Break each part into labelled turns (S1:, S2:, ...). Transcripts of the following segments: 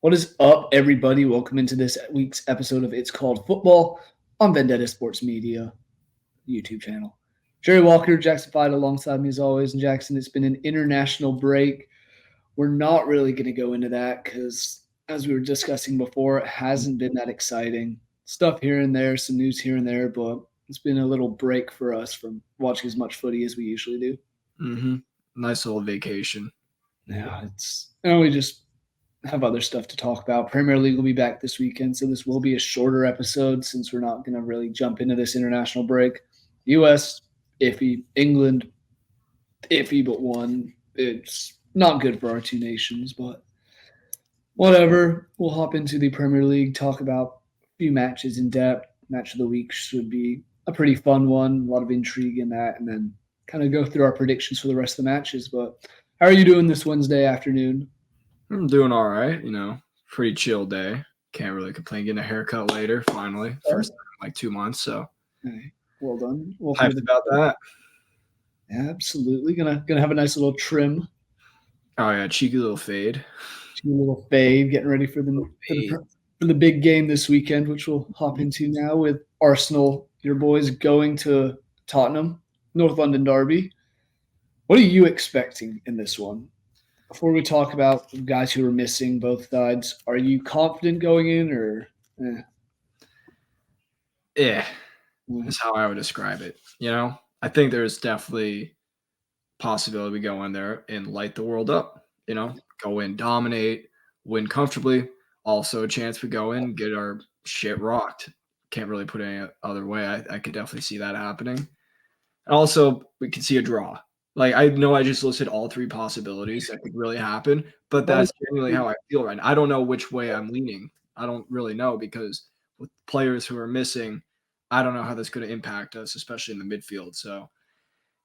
S1: What is up, everybody? Welcome into this week's episode of It's Called Football on Vendetta Sports Media YouTube channel. Jerry Walker, Jackson Fyda alongside me as always. And Jackson, it's been an international break. We're not really going to go into that because, as we were discussing before, it hasn't been that exciting. Stuff here and there, some news here and there, but it's been a little break for us from watching as much footy as we usually do.
S2: Nice little vacation.
S1: Yeah, we just have other stuff to talk about. Premier League will be back this weekend, so this will be a shorter episode since we're not going to really jump into this international break. US, iffy. England, iffy but one. It's not good for our two nations, but whatever. We'll hop into the Premier League, talk about a few matches in depth. Match of the week should be a pretty fun one. A lot of intrigue in that, and then kind of go through our predictions for the rest of the matches. But how are you doing this Wednesday afternoon?
S2: I'm doing all right. Pretty chill day. Can't really complain. Getting a haircut later, finally. First time in like 2 months, so.
S1: Hey, well done.
S2: Hyped about that.
S1: Yeah, absolutely. Gonna have a nice little trim.
S2: Oh, yeah, cheeky little fade.
S1: Getting ready for the big game this weekend, which we'll hop into now with Arsenal, your boys, going to Tottenham, North London derby. What are you expecting in this one? Before we talk about the guys who are missing both sides, are you confident going in or?
S2: Yeah, is how I would describe it. I think there's definitely possibility we go in there and light the world up. Go in, dominate, win comfortably. Also a chance we go in, get our shit rocked. Can't really put it any other way. I could definitely see that happening. And also, we could see a draw. Like, I know I just listed all three possibilities that could really happen, but that's genuinely how I feel right now. I don't know which way I'm leaning. I don't really know because with players who are missing, I don't know how that's going to impact us, especially in the midfield. So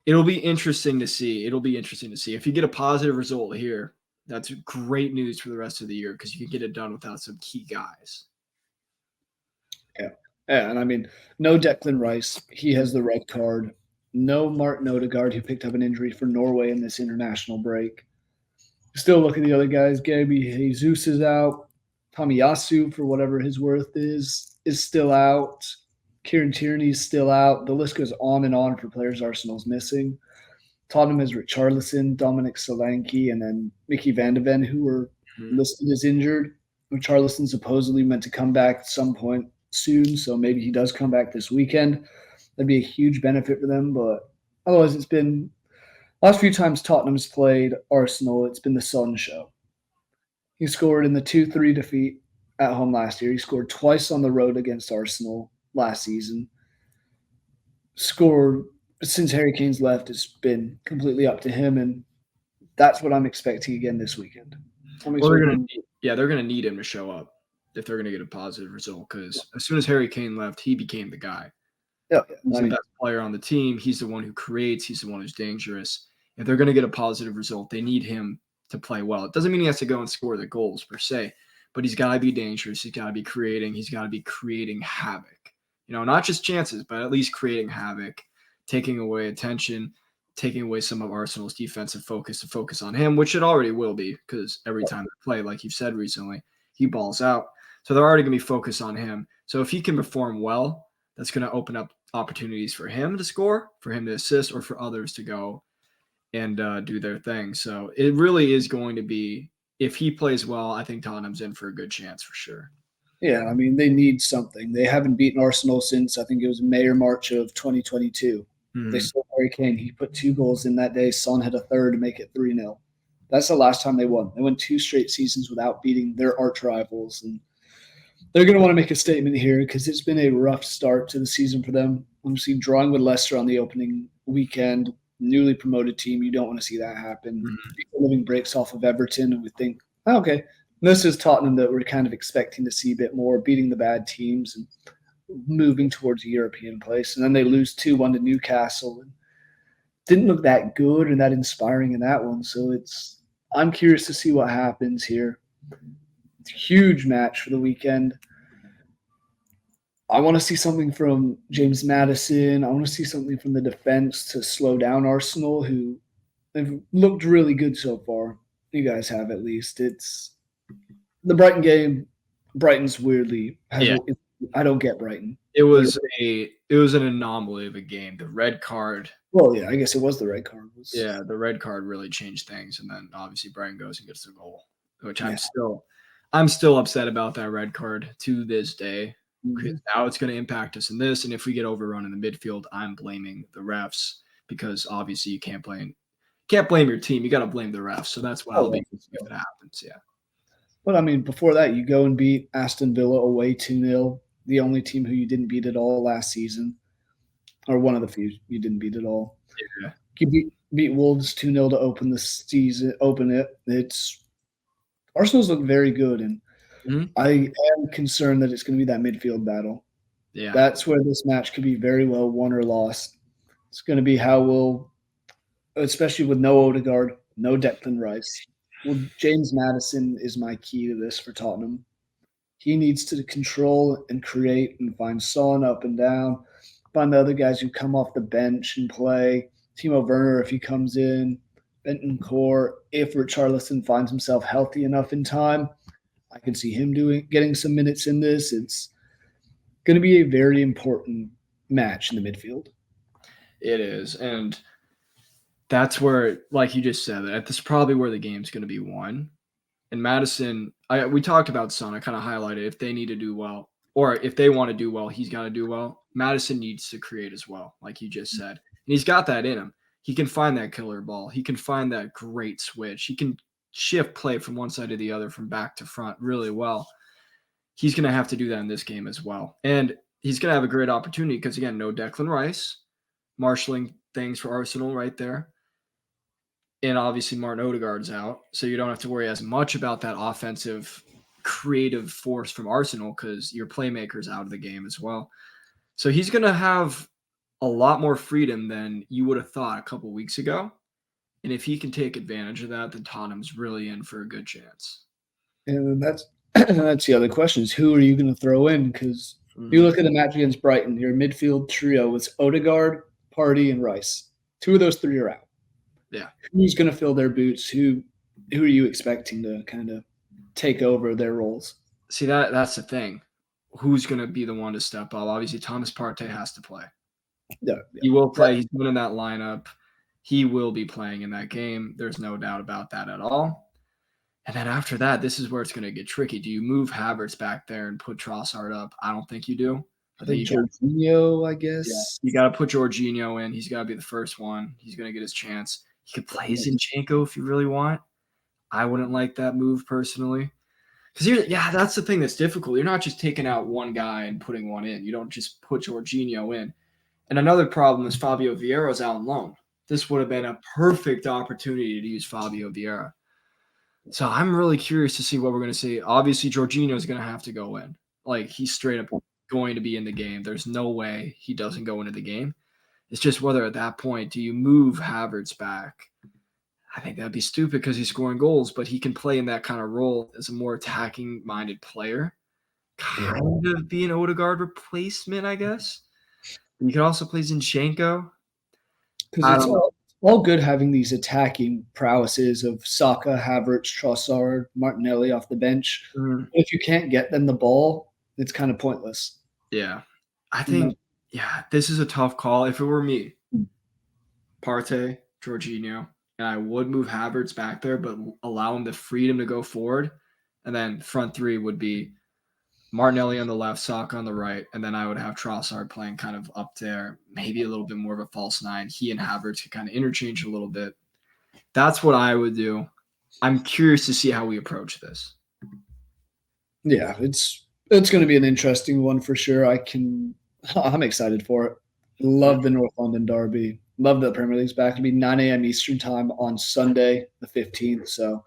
S2: it'll be interesting to see. If you get a positive result here, that's great news for the rest of the year because you can get it done without some key guys.
S1: Yeah, and I mean, no Declan Rice. He has the red card. No Martin Odegaard, who picked up an injury for Norway in this international break. Still look at the other guys. Gabi Jesus is out. Tomiyasu, for whatever his worth is still out. Kieran Tierney is still out. The list goes on and on for players Arsenal's missing. Tottenham has Richarlison, Dominic Solanke, and then Mickey Van de Ven, who were listed as injured. Richarlison supposedly meant to come back at some point soon, so maybe he does come back this weekend. That'd be a huge benefit for them, but otherwise it's been – last few times Tottenham's played Arsenal, it's been the Son show. He scored in the 2-3 defeat at home last year. He scored twice on the road against Arsenal last season. Scored since Harry Kane's left, it's been completely up to him, and that's what I'm expecting again this weekend.
S2: They're going to need him to show up if they're going to get a positive result because as soon as Harry Kane left, he became the guy. He's the best player on the team. He's the one who creates. He's the one who's dangerous. If they're going to get a positive result, they need him to play well. It doesn't mean he has to go and score the goals per se, but he's got to be dangerous. He's got to be creating. He's got to be creating havoc. Not just chances, but at least creating havoc, taking away attention, taking away some of Arsenal's defensive focus to focus on him, which it already will be because every time they play, like you've said recently, he balls out. So they're already going to be focused on him. So if he can perform well, that's going to open up opportunities for him to score, for him to assist, or for others to go and do their thing. So it really is going to be, if he plays well, I think Tottenham's in for a good chance for sure.
S1: Yeah, I mean, they need something. They haven't beaten Arsenal since, I think it was May or March of 2022. They stole Harry Kane. He put 2 goals in that day. Son had a third to make it 3-0. That's the last time they won. They won 2 straight seasons without beating their arch rivals, and they're going to want to make a statement here because it's been a rough start to the season for them. Obviously, drawing with Leicester on the opening weekend, newly promoted team, you don't want to see that happen. Living breaks off of Everton, and we think, oh, okay, this is Tottenham that we're kind of expecting to see a bit more, beating the bad teams and moving towards a European place. And then they lose 2-1 to Newcastle. And didn't look that good and that inspiring in that one. So I'm curious to see what happens here. It's a huge match for the weekend. I want to see something from James Maddison. I want to see something from the defense to slow down Arsenal, who have looked really good so far. You guys have, at least. The Brighton game, Brighton's weirdly
S2: Yeah.
S1: I don't get Brighton.
S2: It was an anomaly of a game. The red card.
S1: Well, yeah, I guess it was the red card.
S2: Yeah, the red card really changed things, and then obviously Brighton goes and gets the goal, which
S1: Yeah.
S2: I'm still upset about that red card to this day, because
S1: Mhm.
S2: now it's going to impact us in this, and if we get overrun in the midfield, I'm blaming the refs, because obviously you can't blame your team. You got to blame the refs. So that's what I'll be if it happens. Yeah.
S1: But I mean, before that, you go and beat Aston Villa away 2-0, the only team who you didn't beat at all last season, or one of the few you didn't beat at all.
S2: Yeah.
S1: You beat Wolves 2-0 to open the season. Arsenal's look very good, and I am concerned that it's going to be that midfield battle.
S2: Yeah.
S1: That's where this match could be very well won or lost. It's going to be how we'll, especially with no Odegaard, no Declan Rice. Well, James Maddison is my key to this for Tottenham. He needs to control and create and find Son up and down, find the other guys who come off the bench and play. Timo Werner, if he comes in, Bentancur, if Richarlison finds himself healthy enough in time, I can see him getting some minutes in this. It's going to be a very important match in the midfield.
S2: It is, and that's where, like you just said, that's probably where the game's going to be won. And Maddison, we talked about Son. I kind of highlighted if they need to do well, or if they want to do well, he's got to do well. Maddison needs to create as well, like you just said. And he's got that in him. He can find that killer ball. He can find that great switch. He can shift play from one side to the other, from back to front really well. He's going to have to do that in this game as well. And he's going to have a great opportunity because, again, no Declan Rice, marshalling things for Arsenal right there. And obviously Martin Odegaard's out, so you don't have to worry as much about that offensive creative force from Arsenal because your playmaker's out of the game as well. So he's going to have a lot more freedom than you would have thought a couple weeks ago. And if he can take advantage of that, then Tottenham's really in for a good chance.
S1: And that's the other question is who are you going to throw in? Because you look at the match against Brighton, your midfield trio was Odegaard, Partey, and Rice. 2 of those 3 are out.
S2: Yeah.
S1: Who's going to fill their boots? Who are you expecting to kind of take over their roles?
S2: See, that's the thing. Who's going to be the one to step up? Obviously, Thomas Partey has to play.
S1: Yeah.
S2: He will play. He's been in that lineup. He will be playing in that game. There's no doubt about that at all. And then after that, this is where it's going to get tricky. Do you move Havertz back there and put Trossard up? I don't think you do.
S1: I think Jorginho, I guess.
S2: Yeah, you got to put Jorginho in. He's got to be the first one. He's going to get his chance. He could play Zinchenko if you really want. I wouldn't like that move personally. Because that's the thing that's difficult. You're not just taking out one guy and putting one in. You don't just put Jorginho in. And another problem is Fabio Vieira's out on loan. This would have been a perfect opportunity to use Fabio Vieira. So I'm really curious to see what we're going to see. Obviously, Jorginho is going to have to go in. Like, he's straight up going to be in the game. There's no way he doesn't go into the game. It's just whether at that point, do you move Havertz back? I think that'd be stupid because he's scoring goals, but he can play in that kind of role as a more attacking-minded player. Kind of be an Odegaard replacement, I guess. You could also play Zinchenko.
S1: Because it's all good having these attacking prowesses of Saka, Havertz, Trossard, Martinelli off the bench.
S2: Mm-hmm.
S1: If you can't get them the ball, it's kind of pointless.
S2: Yeah. I think, this is a tough call. If it were me, Partey, Jorginho, and I would move Havertz back there, but allow him the freedom to go forward. And then front 3 would be Martinelli on the left, Saka on the right, and then I would have Trossard playing kind of up there, maybe a little bit more of a false 9. He and Havertz could kind of interchange a little bit. That's what I would do. I'm curious to see how we approach this.
S1: Yeah, it's going to be an interesting one for sure. I'm excited for it. Love the North London derby. Love that Premier League's back. It'll be 9 a.m. Eastern time on Sunday, the 15th. So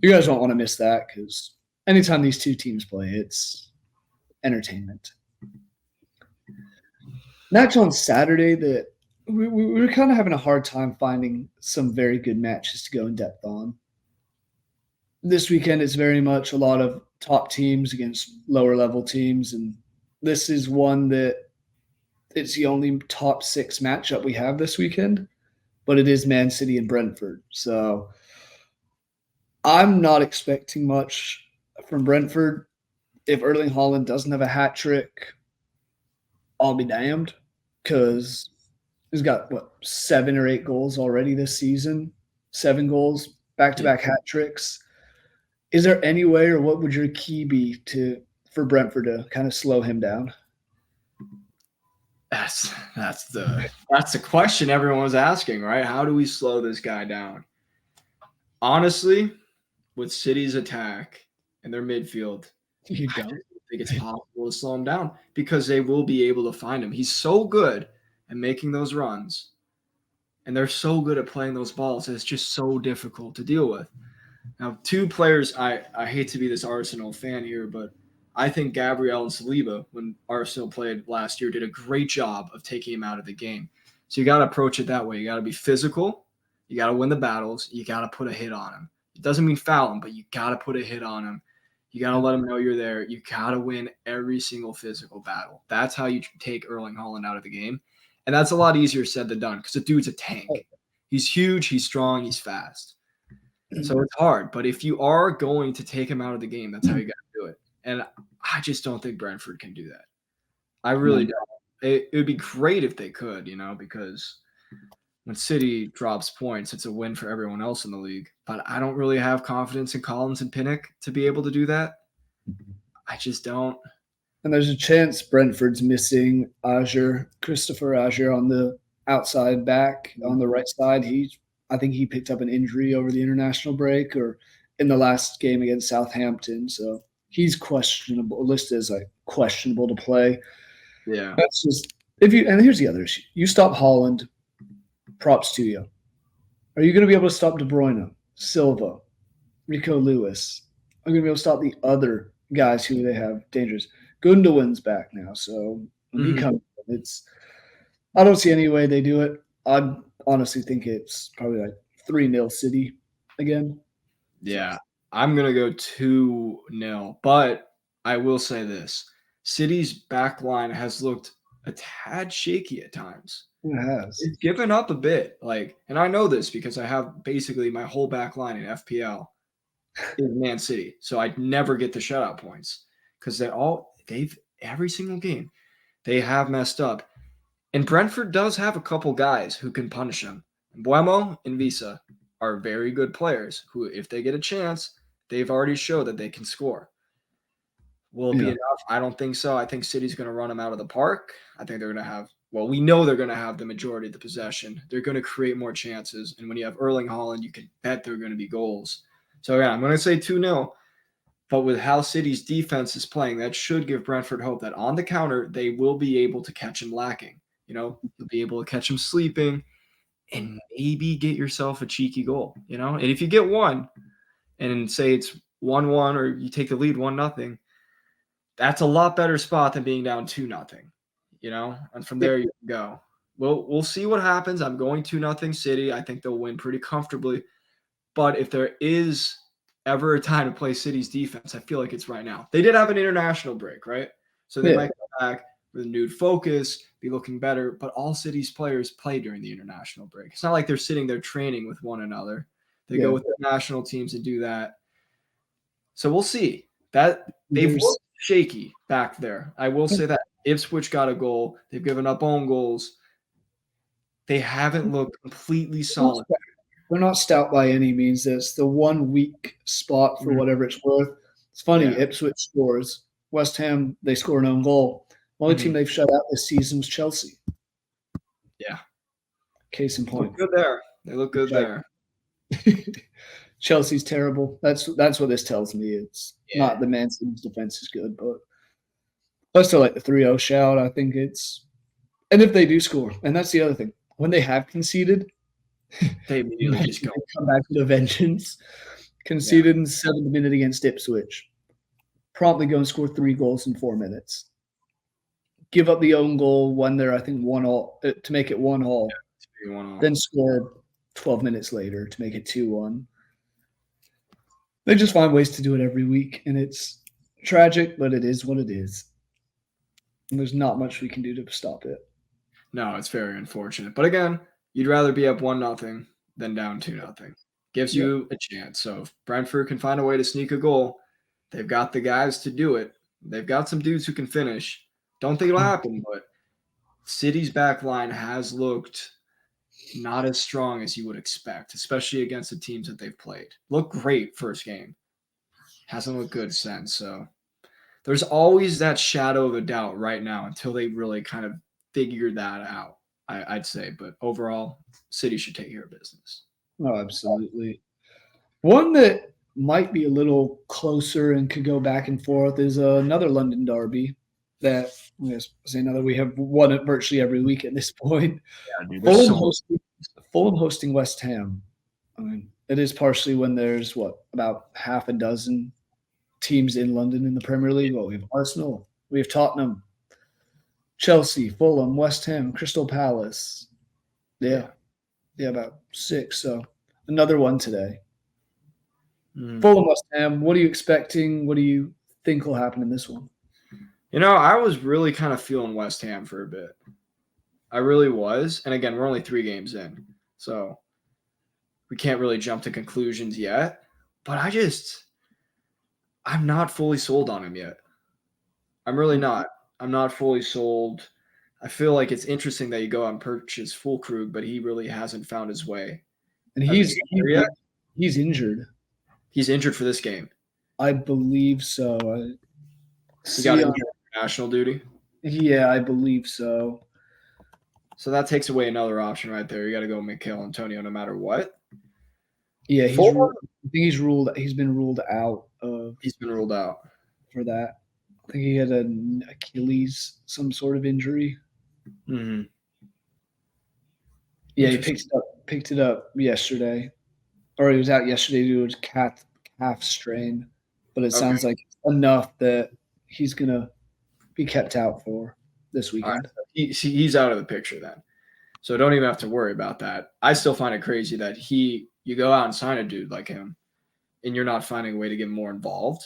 S1: you guys don't want to miss that because anytime these two teams play, it's entertainment. Match on Saturday that we were kind of having a hard time finding some very good matches to go in depth on. This weekend is very much a lot of top teams against lower level teams, and this is one that it's the only top 6 matchup we have this weekend, but it is Man City and Brentford. So I'm not expecting much from Brentford, if Erling Haaland doesn't have a hat trick, I'll be damned, because he's got, 7 or 8 goals already this season, 7 goals, back-to-back hat tricks. Is there any way, or what would your key be for Brentford to kind of slow him down?
S2: That's the question everyone was asking, right? How do we slow this guy down? Honestly, with City's attack and their midfield,
S1: You
S2: I
S1: don't
S2: just don't think it's possible to slow him down, because they will be able to find him. He's so good at making those runs, and they're so good at playing those balls. It's just so difficult to deal with. Now, 2 players, I hate to be this Arsenal fan here, but I think Gabriel and Saliba, when Arsenal played last year, did a great job of taking him out of the game. So you got to approach it that way. You got to be physical. You got to win the battles. You got to put a hit on him. It doesn't mean foul him, but you got to put a hit on him. You got to let him know you're there. You got to win every single physical battle. That's how you take Erling Haaland out of the game. And that's a lot easier said than done, because the dude's a tank. He's huge. He's strong. He's fast. So it's hard, but if you are going to take him out of the game, that's how you got to do it. And I just don't think Brentford can do that. I really don't. It would be great if they could, because when City drops points, it's a win for everyone else in the league. But I don't really have confidence in Collins and Pinnock to be able to do that. I just don't.
S1: And there's a chance Brentford's missing Christopher Azure on the outside back on the right side. I think he picked up an injury over the international break or in the last game against Southampton. So he's questionable, listed as like questionable to play.
S2: Yeah.
S1: That's just and here's the other issue. You stop Haaland, props to you. Are you going to be able to stop De Bruyne, Silva, Rico Lewis? Are you going to be able to stop the other guys who they have dangerous? Gundogan's back now, so when he comes, I don't see any way they do it. I honestly think it's probably like 3-0 City again.
S2: Yeah, I'm going to go 2-0, but I will say this. City's back line has looked a tad shaky at times.
S1: It has.
S2: It's given up a bit. And I know this because I have basically my whole back line in FPL in Man City. So I never get the shutout points, because every single game, they have messed up. And Brentford does have a couple guys who can punish them. Buemo and Visa are very good players who, if they get a chance, they've already showed that they can score. Will it be enough? I don't think so. I think City's going to run them out of the park. I think they're going to have, we know they're going to have the majority of the possession. They're going to create more chances. And when you have Erling Haaland, you can bet they're going to be goals. So, yeah, I'm going to say 2-0. But with how City's defense is playing, that should give Brentford hope that on the counter, they will be able to catch him lacking. You'll be able to catch him sleeping and maybe get yourself a cheeky goal, And if you get one and say it's 1-1 or you take the lead 1-0, that's a lot better spot than being down 2-0, And from there you can go. We'll see what happens. I'm going 2-0 City. I think they'll win pretty comfortably. But if there is ever a time to play City's defense, I feel like it's right now. They did have an international break, right? So they might come back with a renewed focus, be looking better. But all City's players play during the international break. It's not like they're sitting there training with one another. They go with their national teams and do that. So we'll see. That they've looked shaky back there. I will say that. Ipswich got a goal. They've given up own goals. They haven't looked completely solid.
S1: They're not stout by any means. It's the one weak spot for whatever it's worth. It's funny, Ipswich scores. West Ham, they score an own goal. The only team they've shut out this season was Chelsea.
S2: Yeah.
S1: Case in point.
S2: They look good there.
S1: Chelsea's terrible. That's what this tells me. It's not the Man City's defense is good, but I still like the 3-0 shout. I think and if they do score, and that's the other thing. When they have conceded,
S2: they immediately just
S1: come back with a vengeance. Conceded in the 7th minute against Ipswich. Promptly go and score 3 goals in 4 minutes. Give up the own goal when they're, I think, 1-1 to make it 1-1. Then score 12 minutes later to make it 2-1. They just find ways to do it every week, and it's tragic, but it is what it is. And there's not much we can do to stop it.
S2: No, it's very unfortunate. But again, you'd rather be up 1-0 than down 2-0. Gives you a chance. So if Brentford can find a way to sneak a goal, They've got the guys to do it. They've got some dudes who can finish. Don't think it'll happen, but City's back line has looked not as strong as you would expect, especially against the teams that they've played. Looked great first game. Hasn't looked good since. So there's always that shadow of a doubt right now until they really kind of figure that out, I'd say. But overall, City should take care of business.
S1: Oh, absolutely. One that might be a little closer and could go back and forth is another London derby that we have won it virtually every week at this point.
S2: Yeah, dude,
S1: Fulham hosting West Ham. I mean, it is partially when there's about half a dozen teams in London in the Premier League. Well, we have Arsenal, we have Tottenham, Chelsea, Fulham, West Ham, Crystal Palace. Yeah, about 6. So another one today. Fulham, West Ham. What are you expecting? What do you think will happen in this one?
S2: I was really kind of feeling West Ham for a bit. I really was. And again, we're only 3 games in, so we can't really jump to conclusions yet. But I'm not fully sold on him yet. I'm really not. I'm not fully sold. I feel like it's interesting that you go out and purchase Fulkrug, but he really hasn't found his way.
S1: And he's injured.
S2: He's injured for this game.
S1: I believe so.
S2: He got injured for national duty?
S1: Yeah, I believe so.
S2: So that takes away another option right there. You got to go Mikel Antonio no matter what.
S1: Yeah, I think he's been ruled out.
S2: He's been ruled out
S1: for that. I think he had an Achilles, some sort of injury.
S2: Mm-hmm.
S1: Yeah, he picked it up yesterday, or he was out yesterday due to calf strain. But it sounds like enough that he's gonna be kept out for this weekend.
S2: Right. He's out of the picture then, so don't even have to worry about that. I still find it crazy that you go out and sign a dude like him, and you're not finding a way to get more involved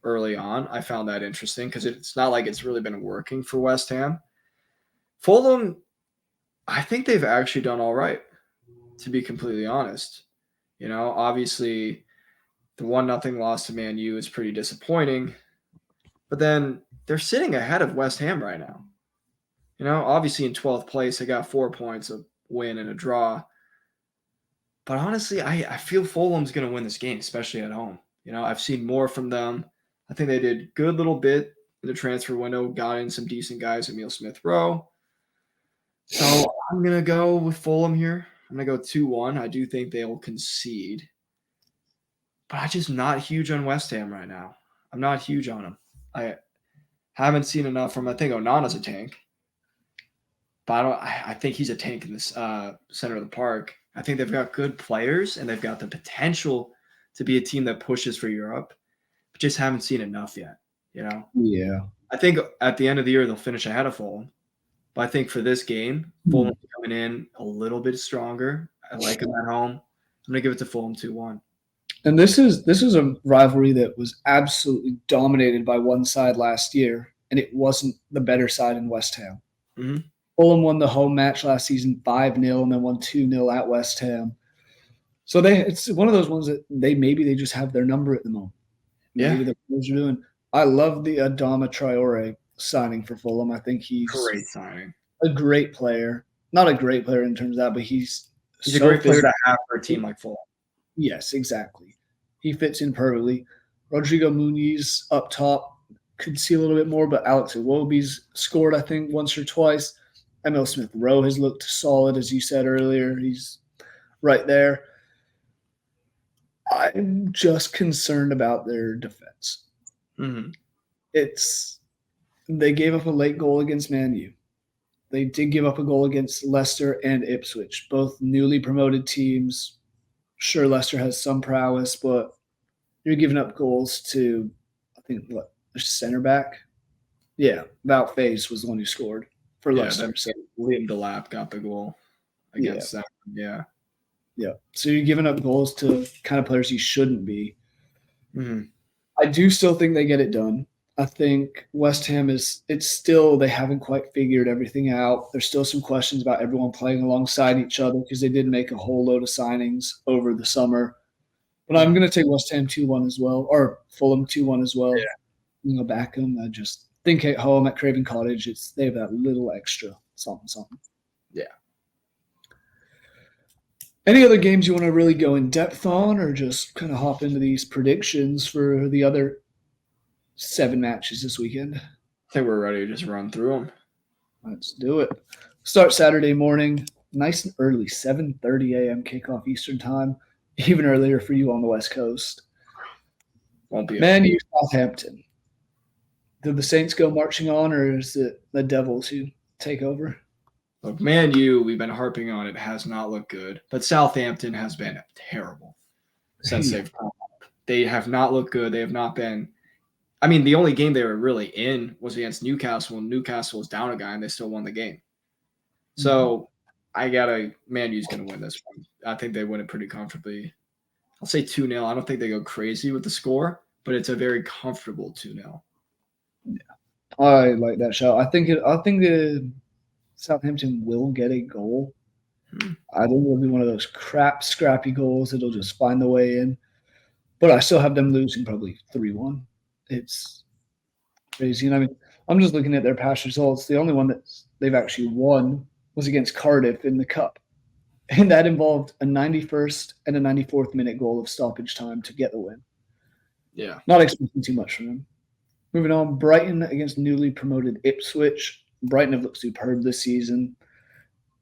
S2: early on. I found that interesting because it's not like it's really been working for West Ham. Fulham, I think they've actually done all right, to be completely honest. Obviously the 1-0 loss to Man U is pretty disappointing, but then they're sitting ahead of West Ham right now. Obviously in 12th place, they got 4 points, a win and a draw. But honestly, I feel Fulham's going to win this game, especially at home. I've seen more from them. I think they did a good little bit in the transfer window, got in some decent guys, Emile Smith-Rowe. So I'm going to go with Fulham here. I'm going to go 2-1. I do think they'll concede. But I'm just not huge on West Ham right now. I'm not huge on them. I haven't seen enough from. I think Onana's a tank. But I think he's a tank in this center of the park. I think they've got good players, and they've got the potential to be a team that pushes for Europe. But just haven't seen enough yet,
S1: Yeah.
S2: I think at the end of the year, they'll finish ahead of Fulham. But I think for this game, Fulham coming in a little bit stronger. I like them at home. I'm going to give it to Fulham 2-1.
S1: And this is a rivalry that was absolutely dominated by one side last year, and it wasn't the better side in West Ham.
S2: Mm-hmm.
S1: Fulham won the home match last season 5-0 and then won 2-0 at West Ham. So it's one of those ones that they just have their number at the moment. Maybe the players are doing. I love the Adama Traore signing for Fulham. I think he's
S2: great signing.
S1: A great player. Not a great player in terms of that, but he's
S2: a great player to have for a team like Fulham.
S1: Yes, exactly. He fits in perfectly. Rodrigo Muniz up top could see a little bit more, but Alex Iwobi's scored, I think, once or twice. Emile Smith-Rowe has looked solid, as you said earlier. He's right there. I'm just concerned about their defense.
S2: Mm-hmm.
S1: They gave up a late goal against Man U. They did give up a goal against Leicester and Ipswich, both newly promoted teams. Sure, Leicester has some prowess, but you're giving up goals to, I think, the center back? Yeah, Wout Faes was the one who scored for Leicester.
S2: So Liam Delap got the goal against them. Yeah.
S1: Yeah. So you're giving up goals to kind of players you shouldn't be.
S2: Mm-hmm.
S1: I do still think they get it done. I think West Ham they haven't quite figured everything out. There's still some questions about everyone playing alongside each other because they did make a whole load of signings over the summer. But I'm going to take West Ham 2-1 as well, or Fulham 2-1 as well.
S2: Yeah.
S1: I'm going to back them. I just think at home at Craven Cottage, they have that little extra something.
S2: Yeah.
S1: Any other games you want to really go in depth on, or just kind of hop into these predictions for the other 7 matches this weekend?
S2: I think we're ready to just run through them.
S1: Let's do it. Start Saturday morning, nice and early, 7:30 a.m. kickoff Eastern time, even earlier for you on the West Coast.
S2: Won't be
S1: Man U Southampton. Do the Saints go marching on, or is it the Devils who take over?
S2: Look, Man U, we've been harping on it, has not looked good. But Southampton has been terrible since they've come up. They have not looked good. They have not been – I mean, the only game they were really in was against Newcastle, and Newcastle was down a guy, and they still won the game. So Man U's going to win this one. I think they win it pretty comfortably. I'll say 2-0. I don't think they go crazy with the score, but it's a very comfortable 2-0.
S1: Yeah, I like that shot. I think Southampton will get a goal. I think it'll be one of those scrappy goals that'll just find the way in. But I still have them losing probably 3-1. It's crazy. And I mean, I'm just looking at their past results. The only one that they've actually won was against Cardiff in the Cup. And that involved a 91st and a 94th minute goal of stoppage time to get the win.
S2: Yeah.
S1: Not expecting too much from them. Moving on, Brighton against newly promoted Ipswich. Brighton have looked superb this season.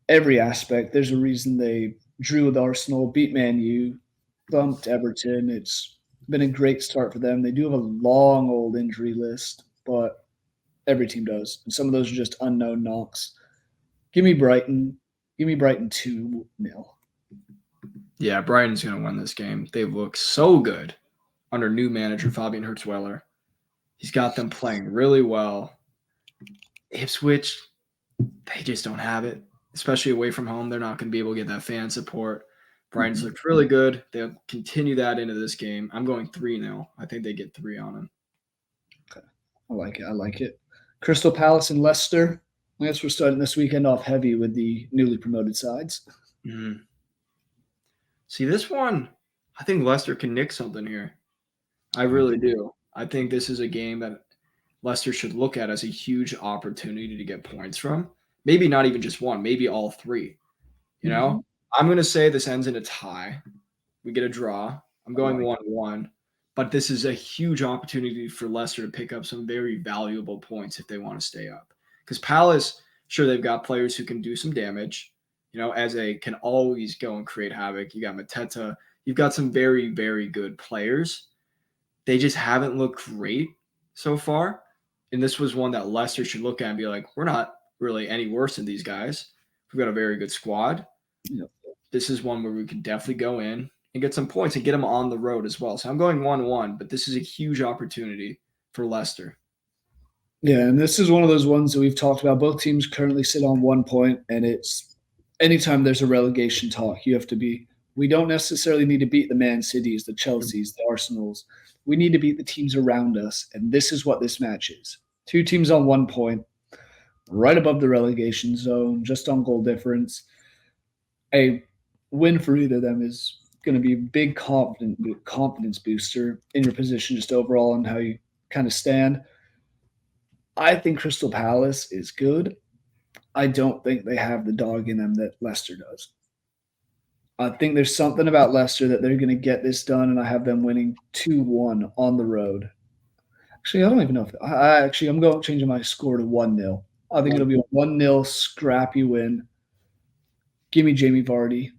S1: Every aspect. There's a reason they drew with Arsenal, beat Man U, thumped Everton. It's been a great start for them. They do have a long old injury list, but every team does. And some of those are just unknown knocks. Give me Brighton. Give me Brighton 2-0.
S2: Yeah, Brighton's going to win this game. They look so good under new manager Fabian Hurtzweller. He's got them playing really well. Ipswich, they just don't have it, especially away from home. They're not going to be able to get that fan support. Brighton's looked really good. They'll continue that into this game. I'm going 3-0. I think they get 3 on them.
S1: Okay. I like it. Crystal Palace and Leicester. I guess we're starting this weekend off heavy with the newly promoted sides.
S2: Mm-hmm. See, this one, I think Leicester can nick something here. I really do. I think this is a game that Leicester should look at as a huge opportunity to get points from. Maybe not even just one, maybe all 3. You know, I'm going to say this ends in a tie. We get a draw. I'm going 1-1. But this is a huge opportunity for Leicester to pick up some very valuable points if they want to stay up. Because Palace, sure, they've got players who can do some damage. You know, Eze can always go and create havoc. You got Mateta. You've got some very, very good players. They just haven't looked great so far. And this was one that Leicester should look at and be like, we're not really any worse than these guys. We've got a very good squad.
S1: Yep.
S2: This is one where we can definitely go in and get some points and get them on the road as well. So I'm going 1-1, but this is a huge opportunity for Leicester.
S1: Yeah, and this is one of those ones that we've talked about. Both teams currently sit on 1 point, and it's anytime there's a relegation talk, you have to be – we don't necessarily need to beat the Man Cities, the Chelseas, the Arsenals. We need to beat the teams around us, and this is what this match is. 2 teams on 1 point, right above the relegation zone, just on goal difference. A win for either of them is going to be a big confidence booster in your position just overall and how you kind of stand. I think Crystal Palace is good. I don't think they have the dog in them that Leicester does. I think there's something about Leicester that they're going to get this done, and I have them winning 2-1 on the road. Actually, I don't even know if I'm going changing my score to 1-0. I think it'll be a 1-0 scrappy win. Give me Jamie Vardy,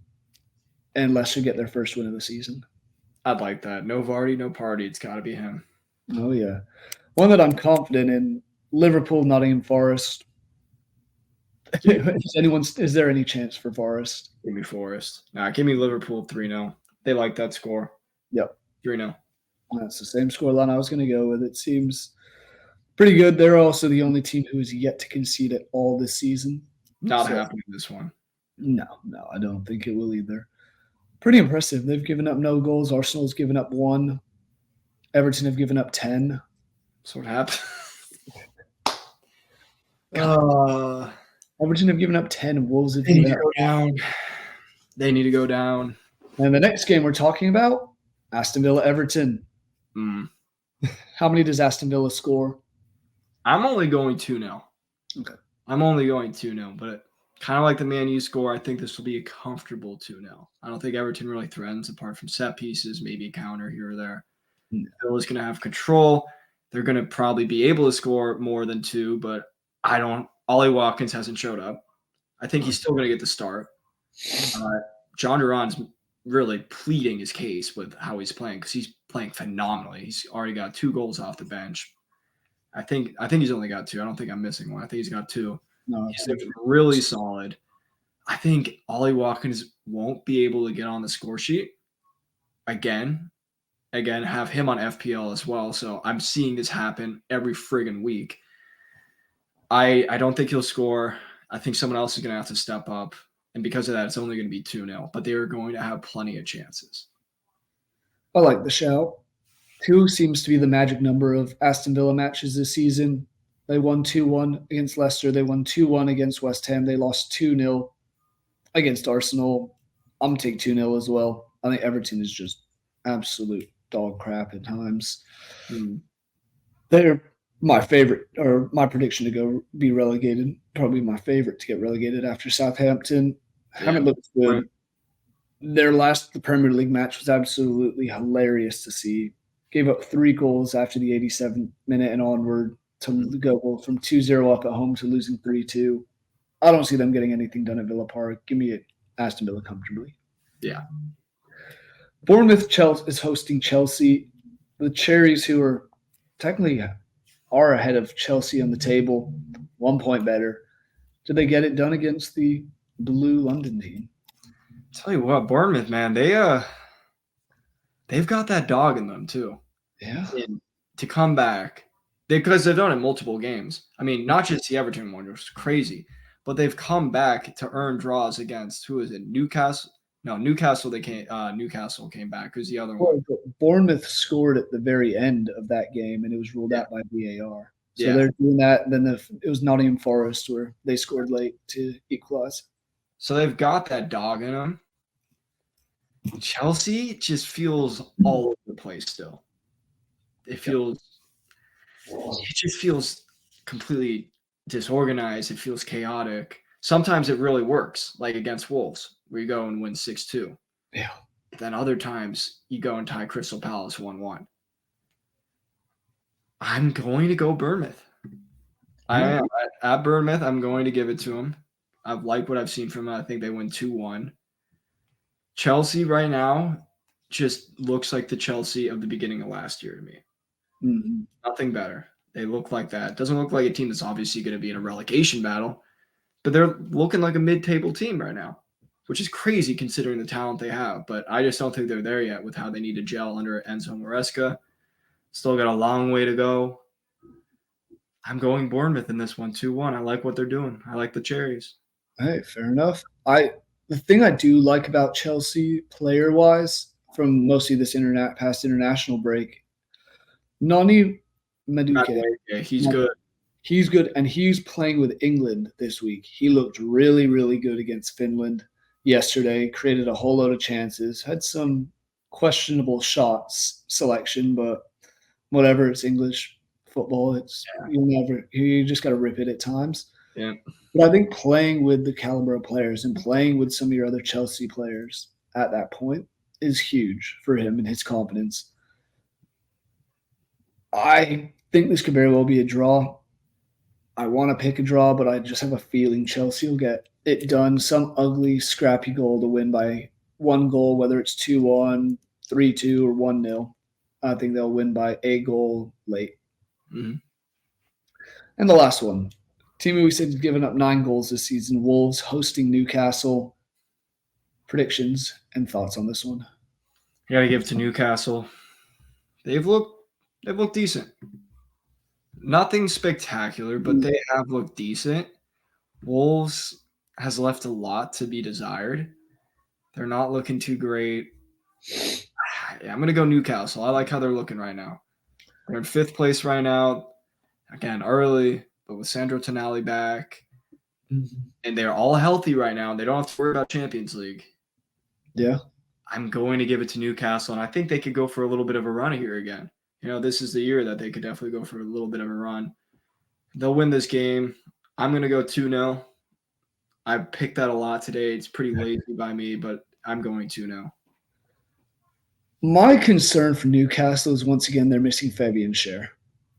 S1: and Leicester get their first win of the season.
S2: I'd like that. No Vardy, no party. It's got to be him.
S1: Oh, yeah. One that I'm confident in, Liverpool, Nottingham Forest. Is there any chance for Forest?
S2: Give me Forest. Give me Liverpool 3-0. They like that score.
S1: Yep.
S2: 3-0.
S1: That's the same scoreline I was going to go with. It seems pretty good. They're also the only team who has yet to concede at all this season.
S2: Not happening this one.
S1: No, I don't think it will either. Pretty impressive. They've given up no goals. Arsenal's given up 1. Everton have given up 10.
S2: That's what happened.
S1: Everton have given up 10. Wolves have
S2: given up. They need to go down.
S1: And the next game we're talking about, Aston Villa, Everton. How many does Aston Villa score?
S2: I'm only going 2-0.
S1: Okay.
S2: I'm only going 2-0, but kind of like the Man U score, I think this will be a comfortable 2-0. I don't think Everton really threatens apart from set pieces, maybe a counter here or there. Villa's going to have control. They're going to probably be able to score more than 2, but Ollie Watkins hasn't showed up. I think he's still going to get the start. John Duran's really pleading his case with how he's playing because he's playing phenomenally. He's already got 2 goals off the bench. I think he's only got 2. I don't think I'm missing one. I think he's got 2.
S1: No,
S2: he's really solid. I think Ollie Watkins won't be able to get on the score sheet again. Have him on FPL as well. So I'm seeing this happen every friggin' week. I don't think he'll score. I think someone else is going to have to step up. And because of that, it's only going to be 2-0. But they are going to have plenty of chances.
S1: I like the shout. 2 seems to be the magic number of Aston Villa matches this season. They won 2-1 against Leicester. They won 2-1 against West Ham. They lost 2-0 against Arsenal. I'm going to take 2-0 as well. I think Everton is just absolute dog crap at times. They're my favorite, or my prediction to go be relegated. Probably my favorite to get relegated after Southampton. Haven't looked good. Right. Their last Premier League match was absolutely hilarious to see. Gave up 3 goals after the 87th minute and onward to go from 2-0 up at home to losing 3-2. I don't see them getting anything done at Villa Park. Give me Aston Villa comfortably.
S2: Yeah.
S1: Bournemouth is hosting Chelsea. The Cherries, who are technically are ahead of Chelsea on the table, 1 point better. Did they get it done against the Blue London team?
S2: Tell you what, Bournemouth, man, they've got that dog in them too.
S1: Yeah.
S2: And to come back, because they've done it in multiple games. I mean, not just the Everton one, which was crazy, but they've come back to earn draws against, who is it? Newcastle. No, Newcastle. Newcastle came back. Who's the other one?
S1: Bournemouth scored at the very end of that game, and it was ruled out by VAR. So they're doing that. And then it was Nottingham Forest where they scored late to equalize.
S2: So they've got that dog in them. Chelsea just feels all over the place still. It just feels completely disorganized. It feels chaotic. Sometimes it really works, like against Wolves, where you go and win 6-2.
S1: Yeah.
S2: Then other times you go and tie Crystal Palace 1-1. I'm going to go Bournemouth. I am. At Bournemouth, I'm going to give it to them. I like what I've seen from them. I think they win 2-1. Chelsea right now just looks like the Chelsea of the beginning of last year to me.
S1: Mm-hmm.
S2: Nothing better. They look like that. Doesn't look like a team that's obviously going to be in a relegation battle, but they're looking like a mid-table team right now, which is crazy considering the talent they have. But I just don't think they're there yet with how they need to gel under Enzo Maresca. Still got a long way to go. I'm going Bournemouth in this one, 2-1. I like what they're doing. I like the Cherries.
S1: Hey, fair enough. The thing I do like about Chelsea player-wise from mostly this past international break, Noni Madueke.
S2: He's good.
S1: He's good, and he's playing with England this week. He looked really, really good against Finland yesterday, created a whole load of chances, had some questionable shots selection, but whatever, it's English football. You just got to rip it at times.
S2: Yeah.
S1: But I think playing with the caliber of players and playing with some of your other Chelsea players at that point is huge for him and his confidence. I think this could very well be a draw. I want to pick a draw, but I just have a feeling Chelsea will get it done. Some ugly, scrappy goal to win by 1 goal, whether it's 2-1, 3-2, or 1-0. I think they'll win by a goal late.
S2: Mm-hmm.
S1: And the last one. Team we said has given up 9 goals this season. Wolves hosting Newcastle. Predictions and thoughts on this one?
S2: You got to give it to Newcastle. They've looked decent. Nothing spectacular, but they have looked decent. Wolves has left a lot to be desired. They're not looking too great. I'm going to go Newcastle. I like how they're looking right now. They're in 5th place right now. Again, early, but with Sandro Tonali back.
S1: Mm-hmm.
S2: And they're all healthy right now. They don't have to worry about Champions League.
S1: Yeah.
S2: I'm going to give it to Newcastle, and I think they could go for a little bit of a run here again. This is the year that they could definitely go for a little bit of a run. They'll win this game. I'm going to go 2-0. I picked that a lot today. It's pretty lazy by me, but I'm going 2-0.
S1: My concern for Newcastle is, once again, they're missing Fabian Schär.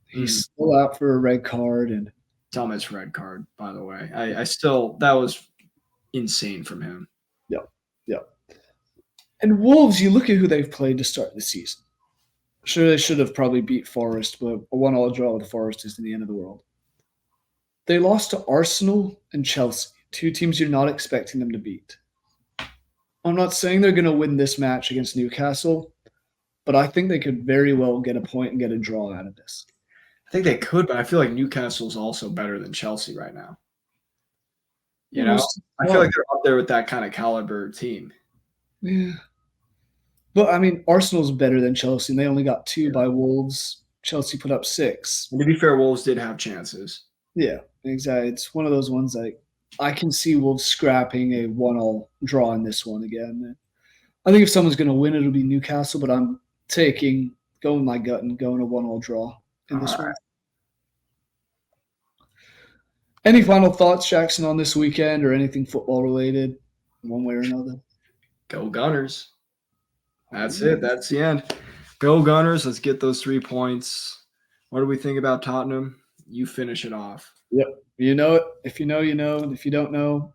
S1: He's still out for a red card. And
S2: dumbest red card, by the way. That was insane from him.
S1: Yep. And Wolves, you look at who they've played to start the season. Sure, they should have probably beat Forest, but a 1-1 draw with Forest isn't the end of the world. They lost to Arsenal and Chelsea, two teams you're not expecting them to beat. I'm not saying they're going to win this match against Newcastle, but I think they could very well get a point and get a draw out of this.
S2: I think they could, but I feel like Newcastle's also better than Chelsea right now. I feel like they're up there with that kind of caliber team.
S1: Yeah. But, I mean, Arsenal's better than Chelsea, and they only got 2 by Wolves. Chelsea put up 6.
S2: And to be fair, Wolves did have chances.
S1: Yeah, exactly. It's one of those ones I can see Wolves scrapping a 1-1 draw in this one again. I think if someone's going to win, it'll be Newcastle, but I'm going my gut and going a 1-1 draw in this one. Any final thoughts, Jackson, on this weekend or anything football related, one way or another?
S2: Go Gunners. That's it. That's the end. Go Gunners. Let's get those 3 points. What do we think about Tottenham? You finish it off.
S1: Yep. You know it. If you know, you know. And if you don't know,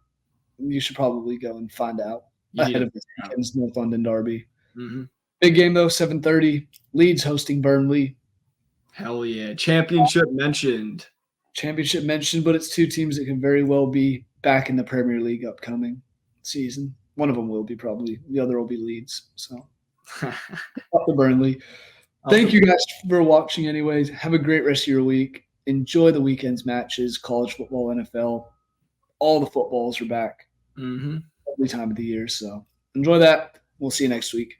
S1: you should probably go and find out ahead of this weekend's North London derby.
S2: Mm-hmm.
S1: Big game, though, 7:30. Leeds hosting Burnley.
S2: Hell yeah. Championship mentioned,
S1: but it's 2 teams that can very well be back in the Premier League upcoming season. One of them will be probably. The other will be Leeds. So, up to Burnley. Thank you guys for watching anyways. Have a great rest of your week. Enjoy the weekend's matches, college football, NFL. All the footballs are back.
S2: Mm-hmm.
S1: Every time of the year. So enjoy that. We'll see you next week.